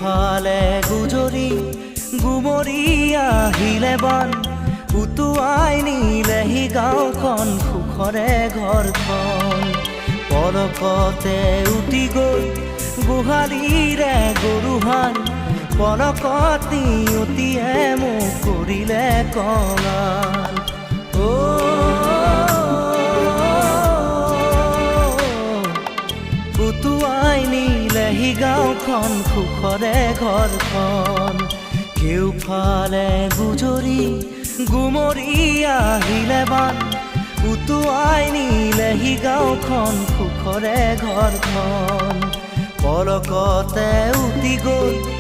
কেউফালে গুজৰি গুমৰি আহিলে বান উটুৱাই নিলেহি গাঁওখন সুখৰে ঘৰখন পলকতে উটি গ'ল গোহালিৰে গৰুহাল পলকত নিয়তিয়ে মোক কৰিলে কঙাল উটুৱাই নিলেহি গাঁওখন সুখৰে ঘৰখন কেউফালে গুজৰি গুমৰি আহিলে বান উটুৱাই নিলেহি গাঁওখন সুখৰে ঘৰখন পলকতে উটি গ'ল